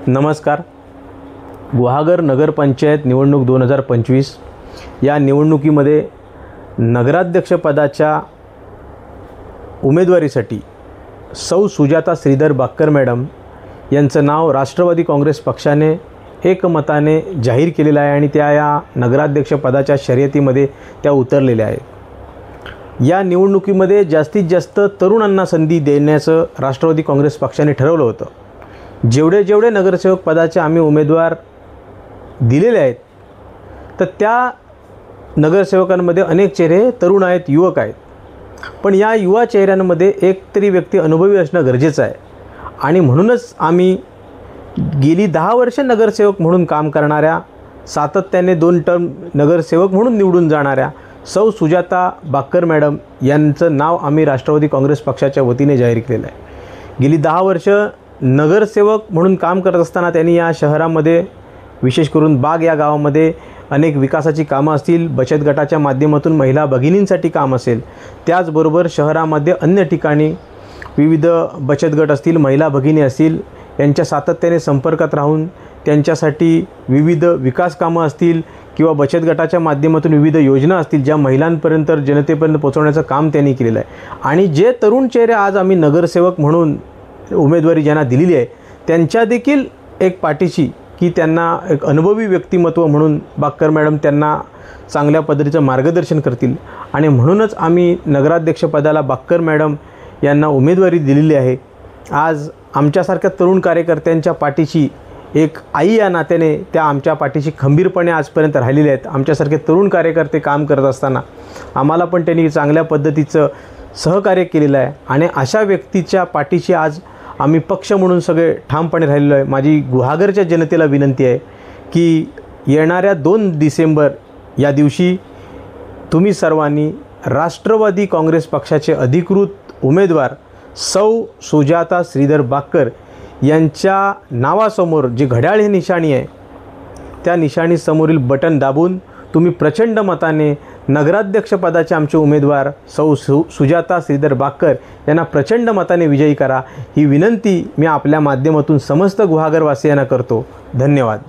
नमस्कार. गुहागर नगरपंचायत निवडणूक 2025 या निवडणुकीमध्ये नगराध्यक्षपदाच्या उमेदवारीसाठी सौ सुजाता श्रीधर बाक्कर मॅडम यांचं नाव राष्ट्रवादी काँग्रेस पक्षाने एकमताने जाहीर केलेलं आहे आणि त्या या नगराध्यक्षपदाच्या शर्यतीमध्ये त्या उतरलेल्या आहेत. या निवडणुकीमध्ये जास्तीत जास्त तरुणांना संधी देण्याचं राष्ट्रवादी काँग्रेस पक्षाने ठरवलं होतं. जेवढे नगरसेवक पदाचे आम्ही उमेदवार दिलेले आहेत तर त्या नगरसेवकांमध्ये अनेक चेहरे तरुण आहेत, युवक आहेत. पण या युवा चेहऱ्यांमध्ये एक तरी व्यक्ती अनुभवी असणं गरजेचं आहे आणि म्हणूनच आम्ही गेली 10 वर्ष नगरसेवक म्हणून काम करणाऱ्या, सातत्याने 2 टर्म नगरसेवक म्हणून निवडून जाणाऱ्या सौ सुजाता बाक्कर मॅडम यांचं नाव आम्ही राष्ट्रवादी काँग्रेस पक्षाच्या वतीने जाहीर केलेलं आहे. गेली 10 वर्ष नगरसेवक म्हणून काम करत असताना त्यांनी या शहरामध्ये, विशेष करून बाग या गावामध्ये अनेक विकासाची कामं असतील, बचत गटाच्या माध्यमातून महिला भगिनींसाठी काम असेल, त्याचबरोबर शहरामध्ये अन्य ठिकाणी विविध बचत गट असतील, महिला भगिनी असतील, यांच्या सातत्याने संपर्कात राहून त्यांच्यासाठी विविध विकास कामं असतील किंवा बचत गटाच्या माध्यमातून विविध योजना असतील ज्या महिलांपर्यंत, जनतेपर्यंत पोहोचवण्याचं काम त्यांनी केलेलं आहे. आणि जे तरुण चेहरे आज आम्ही नगरसेवक म्हणून उमेदवारी ज्यांना दिलेली आहे त्यांच्या देखील एक पाठीशी, की त्यांना एक अनुभवी व्यक्तिमत्व म्हणून बाक्कर मॅडम त्यांना चांगल्या पद्धतीचं मार्गदर्शन करतील आणि म्हणूनच आम्ही नगराध्यक्षपदाला बाक्कर मॅडम यांना उमेदवारी दिलेली आहे. आज आमच्यासारख्या तरुण कार्यकर्त्यांच्या पाठीशी एक आई या नात्याने त्या आमच्या पाठीशी खंबीरपणे आजपर्यंत राहिलेले आहेत. आमच्यासारखे तरुण कार्यकर्ते काम करत असताना आम्हाला पण त्यांनी चांगल्या पद्धतीचं सहकार्य केलेलं आहे आणि अशा व्यक्तीच्या पाठीशी आज आम्ही पक्ष म्हणून सगळे ठामपणे राहिलेलो आहे. माझी गुहागरच्या जनतेला विनंती आहे की येणाऱ्या 2 डिसेंबर या दिवशी तुम्ही सर्वांनी राष्ट्रवादी काँग्रेस पक्षाचे अधिकृत उमेदवार सौ सुजाता श्रीधर बाक्कर यांच्या नावासमोर जे घड्याळ हे निशाणी आहे त्या निशाणीसमोरील बटन दाबून तुम्ही प्रचंड मताने नगराध्यक्षपदाचे आमचे उमेदवार सौ सुजाता श्रीधर बाक्कर यांना प्रचंड मताने विजयी करा, ही विनंती मी आपल्या माध्यमातून समस्त गुहागरवासियांना करतो. धन्यवाद.